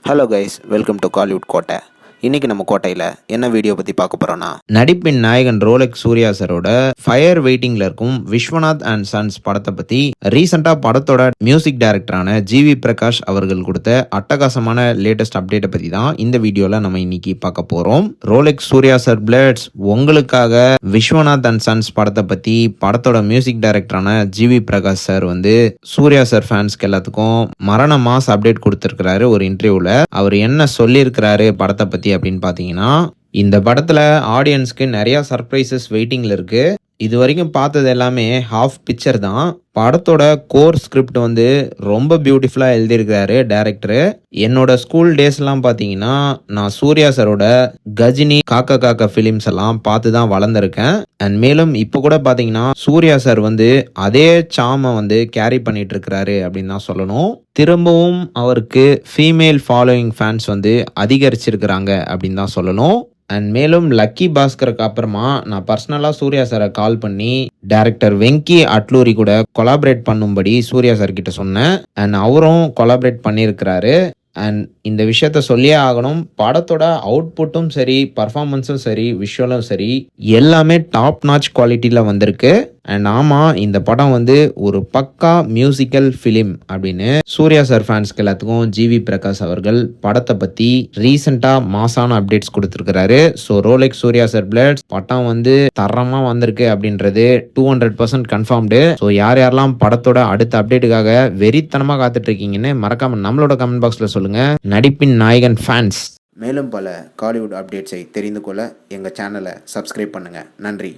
Hello guys, welcome to Kollywood கோட்டை. இன்னைக்கு நம்ம கோட்டையில் என்ன வீடியோ பற்றி பார்க்க போகிறோன்னா, நடிப்பின் நாயகன் ரோலெக்ஸ் சூர்யா சரோட ஃபயர் வெயிட்டிங்கில் இருக்கும் விஸ்வநாத் அண்ட் சன்ஸ் படத்தை பற்றி ரீசெண்டாக படத்தோட மியூசிக் டைரக்டரான ஜிவி பிரகாஷ் அவர்கள் கொடுத்த அட்டகாசமான லேட்டஸ்ட் அப்டேட்டை பற்றி தான் இந்த வீடியோவில் நம்ம இன்னைக்கு பார்க்க போகிறோம். ரோலெக்ஸ் சூர்யா சார் பிளட்ஸ் உங்களுக்காக விஸ்வநாத் அண்ட் சன்ஸ் படத்தை பற்றி படத்தோட மியூசிக் டைரக்டரான GV Prakash sir Suriya sir ஃபேன்ஸ்க்கு எல்லாத்துக்கும் மரண மாஸ் அப்டேட் கொடுத்துருக்கிறாரு. ஒரு இன்டர்வியூவில் அவர் என்ன சொல்லியிருக்கிறாரு படத்தை பற்றி அப்படின்னு பார்த்தீங்கன்னா, இந்த படத்தில் ஆடியன்ஸ்க்கு நிறையா சர்ப்ரைசஸ் வெயிட்டிங்கில் இருக்குது. இது வரைக்கும் பார்த்தது எல்லாமே ஹாஃப் பிக்சர் தான். படத்தோட கோர் ஸ்கிரிப்ட் ரொம்ப பியூட்டிஃபுல்லாக எழுதியிருக்கிறாரு டைரக்டரு. என்னோட ஸ்கூல் டேஸ்லாம் பார்த்தீங்கன்னா, நான் சூர்யா சரோட கஜினி, காக்கா காக்கா ஃபிலிம்ஸ் எல்லாம் பார்த்து தான் வளர்ந்துருக்கேன். அண்ட் மேலும் இப்போ கூட பார்த்தீங்கன்னா சூர்யா சார் அதே சாமை கேரி பண்ணிட்டு இருக்கிறாரு அப்படின்னு தான் சொல்லணும். திரும்பவும் அவருக்கு ஃபீமேல் ஃபாலோயிங் ஃபேன்ஸ் அதிகரிச்சிருக்கிறாங்க அப்படின்னு தான் சொல்லணும். அண்ட் மேலும் லக்கி பாஸ்கருக்கு அப்புறமா நான் பர்சனலாக சூர்யா சாரை கால் பண்ணி டைரக்டர் வெங்கி அட்லூரி கூட கொலாபரேட் பண்ணும்படி சூர்யா சார் கிட்ட சொன்னேன். அண்ட் அவரும் கொலாபரேட் பண்ணியிருக்கிறாரு. அண்ட் இந்த விஷயத்த சொல்லியே ஆகணும், படத்தோட அவுட்புட்டும் சரி, பர்ஃபார்மன்ஸும் சரி, விஷுவலும் சரி, எல்லாமே டாப் நாச் குவாலிட்டியில் வந்திருக்கு. அண்ட் ஆமாம், இந்த படம் ஒரு பக்கா மியூசிக்கல் ஃபிலிம் அப்படின்னு சூர்யா சார் ஃபேன்ஸ்க்கு எல்லாத்துக்கும் ஜிவி பிரகாஷ் அவர்கள் படத்தை பற்றி ரீசெண்டாக மாசான அப்டேட்ஸ் கொடுத்துருக்கிறாரு. ஸோ ரோலெக்ஸ் சூர்யா சார் பிளட்ஸ் படம் தரமாக வந்திருக்கு அப்படின்றது 200% கன்ஃபார்ம்டு. ஸோ யாரெல்லாம் படத்தோட அடுத்த அப்டேட்டுக்காக வெறித்தனமாக காத்துட்டு இருக்கீங்கன்னு மறக்காம நம்மளோட கமெண்ட் பாக்ஸில் சொல்லுங்க. நடிப்பின் நாயகன் ஃபேன்ஸ். மேலும் பல காலிவுட் அப்டேட்ஸை தெரிந்து கொள்ள எங்கள் சேனலை சப்ஸ்கிரைப் பண்ணுங்கள். நன்றி.